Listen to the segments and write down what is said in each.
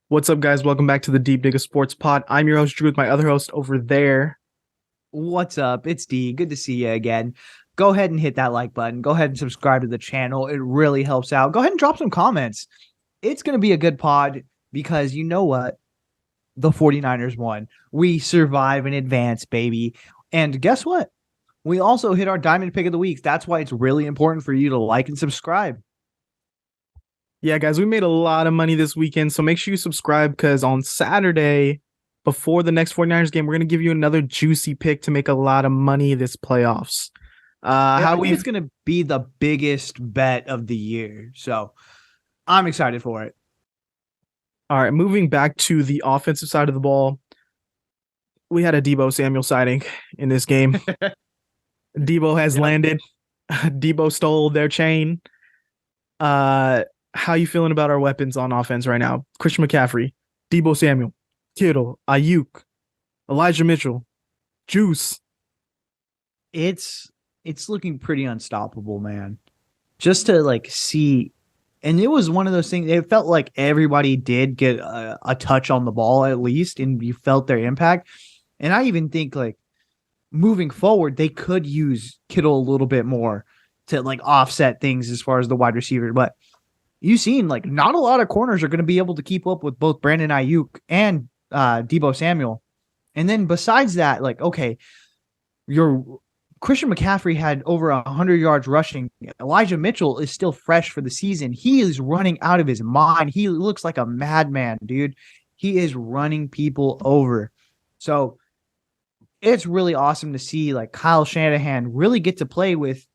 What's up, guys? Welcome back to the Deep Digger Sports Pod. I'm your host, Drew, with my other host over there. What's up? It's D. Good to see you again. Go ahead and hit that like button. Go ahead and subscribe to the channel. It really helps out. Go ahead and drop some comments. It's going to be a good pod because you know what? The 49ers won. We survive in advance, baby. And guess what? We also hit our diamond pick of the week. That's why it's really important for you to like and subscribe. Yeah, guys, we made a lot of money this weekend, so make sure you subscribe because on Saturday, before the next 49ers game, we're going to give you another juicy pick to make a lot of money this playoffs. I think it's going to be the biggest bet of the year. So I'm excited for it. All right, moving back to the offensive side of the ball, we had a Deebo Samuel sighting in this game. Deebo has landed. Deebo stole their chain. How you feeling about our weapons on offense right now? Christian McCaffrey, Deebo Samuel, Kittle, Ayuk, Elijah Mitchell, Juice. It's looking pretty unstoppable, man. Just to see, and it was one of those things. It felt like everybody did get a touch on the ball at least, and you felt their impact. And I even think moving forward, they could use Kittle a little bit more to offset things as far as the wide receiver. But you've seen not a lot of corners are going to be able to keep up with both Brandon Ayuk and Deebo Samuel. And then besides that, okay, your Christian McCaffrey had over 100 yards rushing. Elijah Mitchell is still fresh for the season. He is running out of his mind. He looks like a madman, dude. He is running people over. So it's really awesome to see Kyle Shanahan really get to play with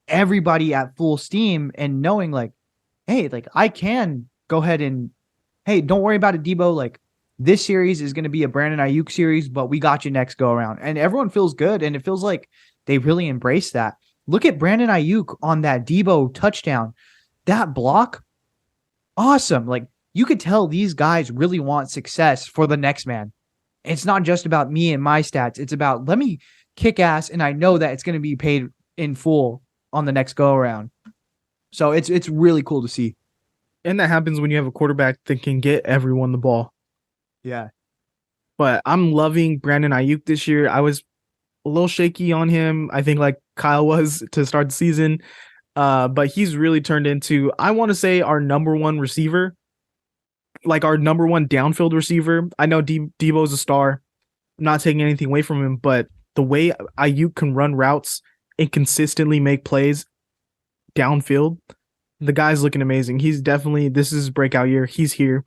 everybody at full steam and knowing hey, I can go ahead and, hey, don't worry about it, Deebo. This series is going to be a Brandon Ayuk series, but we got you next go around. And everyone feels good, and it feels like they really embrace that. Look at Brandon Ayuk on that Deebo touchdown. That block, awesome. You could tell these guys really want success for the next man. It's not just about me and my stats. It's about, let me kick ass, and I know that it's going to be paid in full on the next go around. So it's really cool to see. And that happens when you have a quarterback that can get everyone the ball. Yeah. But I'm loving Brandon Ayuk this year. I was a little shaky on him, I think Kyle was to start the season. But he's really turned into, I want to say, our number one receiver, our number one downfield receiver. I know Deebo's a star. I'm not taking anything away from him, but the way Ayuk can run routes and consistently make plays downfield, the guy's looking amazing. He's definitely, this is his breakout year. He's here.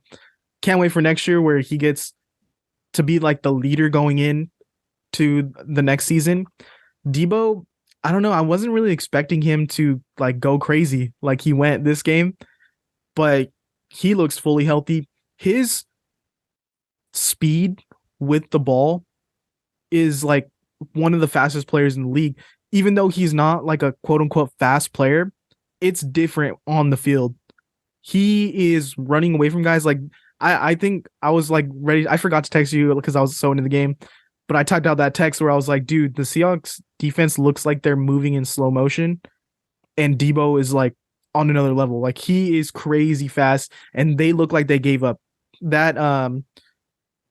Can't wait for next year where he gets to be the leader going in to the next season. Deebo, I don't know. I wasn't really expecting him to go crazy like he went this game, but he looks fully healthy. His speed with the ball is one of the fastest players in the league. Even though he's not a quote unquote fast player, it's different on the field. He is running away from guys. I think I was ready. I forgot to text you because I was so into the game, but I typed out that text where I was like, dude, the Seahawks defense looks like they're moving in slow motion, and Deebo is on another level. He is crazy fast, and they look like they gave up. That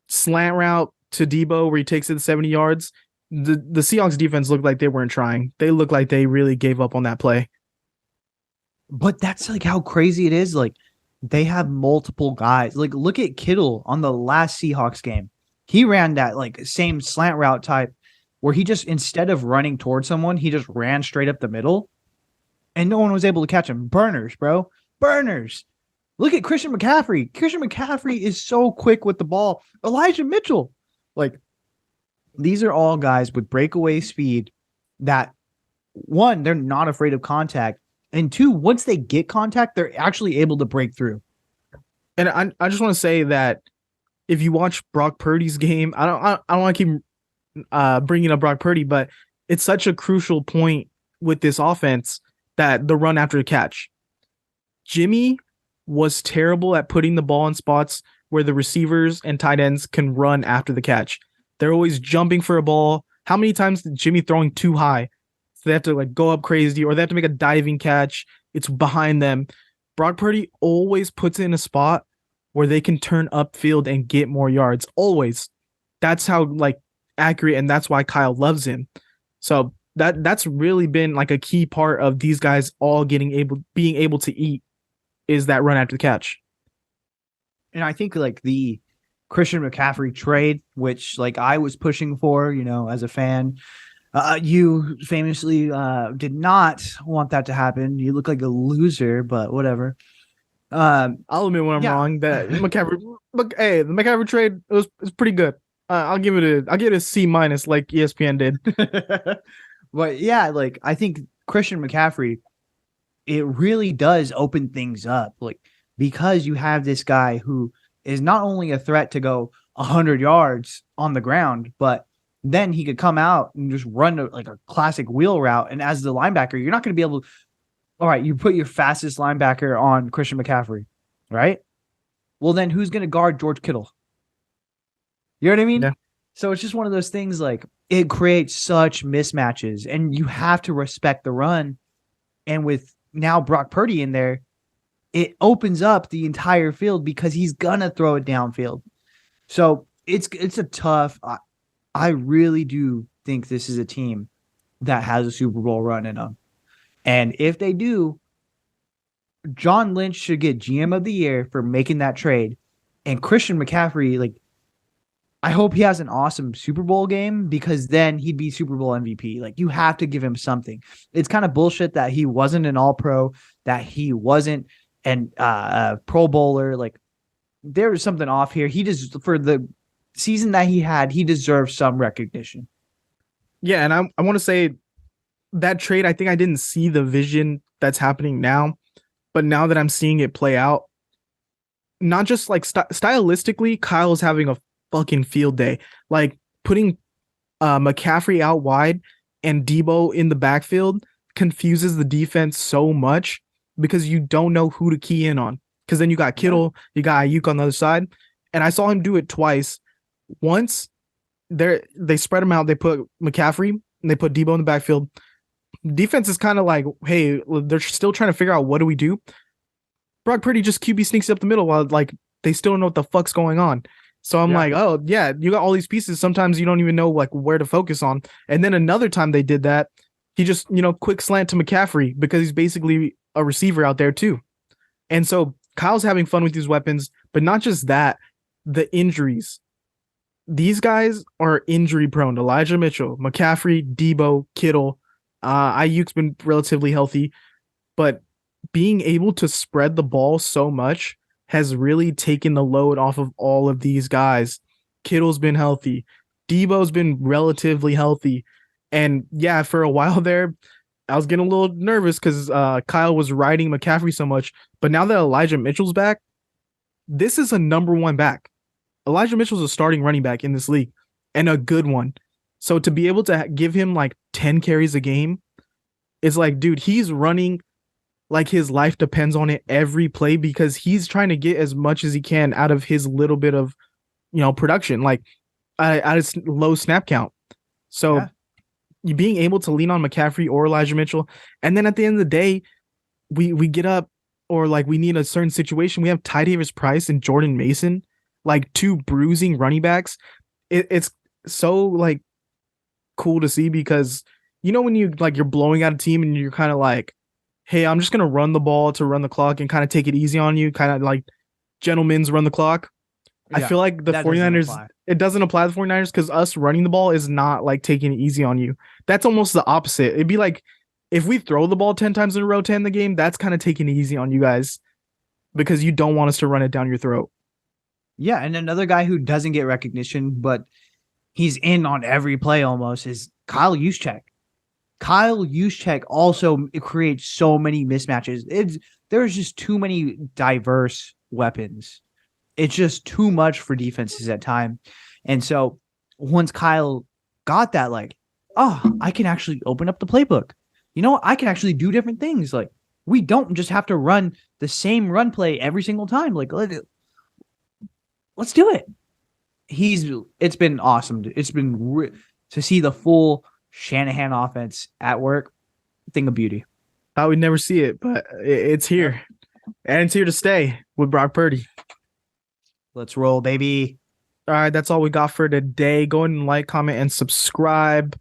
slant route to Deebo where he takes it 70 yards, the Seahawks defense looked like they weren't trying. They looked like they really gave up on that play. But that's how crazy it is. They have multiple guys. Look at Kittle on the last Seahawks game. He ran that same slant route type where he just, instead of running towards someone, he just ran straight up the middle and no one was able to catch him. Burners, bro. Burners. Look at Christian McCaffrey. Christian McCaffrey is so quick with the ball. Elijah Mitchell. These are all guys with breakaway speed that, one, they're not afraid of contact. And two, once they get contact, they're actually able to break through. And I just want to say that if you watch Brock Purdy's game, I don't want to keep bringing up Brock Purdy, but it's such a crucial point with this offense that the run after the catch. Jimmy was terrible at putting the ball in spots where the receivers and tight ends can run after the catch. They're always jumping for a ball. How many times did Jimmy throwing too high? So they have to go up crazy, or they have to make a diving catch. It's behind them. Brock Purdy always puts it in a spot where they can turn upfield and get more yards. Always. That's how like accurate, and that's why Kyle loves him. So that's really been like a key part of these guys all being able to eat is that run after the catch. And I think like the Christian McCaffrey trade, which like I was pushing for, as a fan, you famously did not want that to happen. You look like a loser, but whatever. I'll admit when I'm Yeah. wrong. That McCaffrey, but hey, the McCaffrey trade was pretty good. I'll give it a C minus like ESPN did. But yeah, like I think Christian McCaffrey, it really does open things up. Like because you have this guy who is not only a threat to go 100 yards on the ground, but then he could come out and just run like a classic wheel route. And as the linebacker, you're not going to be able to. All right, you put your fastest linebacker on Christian McCaffrey, right? Well, then who's going to guard George Kittle? You know what I mean? Yeah. So it's just one of those things like it creates such mismatches, and you have to respect the run. And with now Brock Purdy in there, it opens up the entire field because he's gonna throw it downfield. So it's a tough. I really do think this is a team that has a Super Bowl run in them, and if they do, John Lynch should get GM of the year for making that trade, and Christian McCaffrey, like, I hope he has an awesome Super Bowl game because then he'd be Super Bowl MVP. Like, you have to give him something. It's kind of bullshit that he wasn't an All-Pro, that he wasn't an Pro Bowler. Like, there was something off here. He just, for the season that he had, he deserves some recognition. Yeah, and I want to say that trade, I think I didn't see the vision that's happening now, but now that I'm seeing it play out, not just like stylistically, Kyle's having a fucking field day. Like putting McCaffrey out wide and Deebo in the backfield confuses the defense so much because you don't know who to key in on. Because then you got Kittle, you got Ayuk on the other side, and I saw him do it twice. Once they spread him out, they put McCaffrey and they put Deebo in the backfield. Defense is kind of like, hey, they're still trying to figure out what do we do. Brock Purdy just QB sneaks up the middle while like they still don't know what the fuck's going on. So I'm like, oh yeah, you got all these pieces. Sometimes you don't even know like where to focus on. And then another time they did that, he just quick slant to McCaffrey because he's basically a receiver out there too. And so Kyle's having fun with these weapons, but not just that, the injuries. These guys are injury prone. Elijah Mitchell, McCaffrey, Deebo, Kittle, Ayuk's been relatively healthy, but being able to spread the ball so much has really taken the load off of all of these guys. Kittle's been healthy. Deebo's been relatively healthy. And yeah, for a while there, I was getting a little nervous because Kyle was riding McCaffrey so much. But now that Elijah Mitchell's back, this is a number one back. Elijah Mitchell's a starting running back in this league and a good one. So to be able to give him like 10 carries a game, it's like, dude, he's running like his life depends on it every play because he's trying to get as much as he can out of his little bit of, production, like at his low snap count. So you being able to lean on McCaffrey or Elijah Mitchell, and then at the end of the day, we get up or like we need a certain situation. We have Ty Davis Price and Jordan Mason, like two bruising running backs. It's so like cool to see because when you like you're blowing out a team and you're kind of like, hey, I'm just going to run the ball to run the clock and kind of take it easy on you, kind of like gentlemen's run the clock. I feel like the 49ers, it doesn't apply to the 49ers because us running the ball is not like taking it easy on you. That's almost the opposite. It'd be like if we throw the ball 10 times in a row to end the game, that's kind of taking it easy on you guys because you don't want us to run it down your throat. Yeah, and another guy who doesn't get recognition, but he's in on every play almost, is Kyle Juszczyk. Kyle Juszczyk also creates so many mismatches. There's just too many diverse weapons. It's just too much for defenses at time. And so once Kyle got that, like, I can actually open up the playbook. I can actually do different things. Like, we don't just have to run the same run play every single time. Like, let's do it. It's been awesome. It's been to see the full Shanahan offense at work. Thing of beauty. Thought we'd never see it, but it's here. And it's here to stay with Brock Purdy. Let's roll, baby. All right, that's all we got for today. Go ahead and like, comment, and subscribe.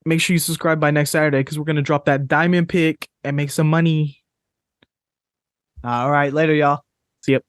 Make sure you subscribe by next Saturday because we're gonna drop that diamond pick and make some money. All right, later, y'all. See ya.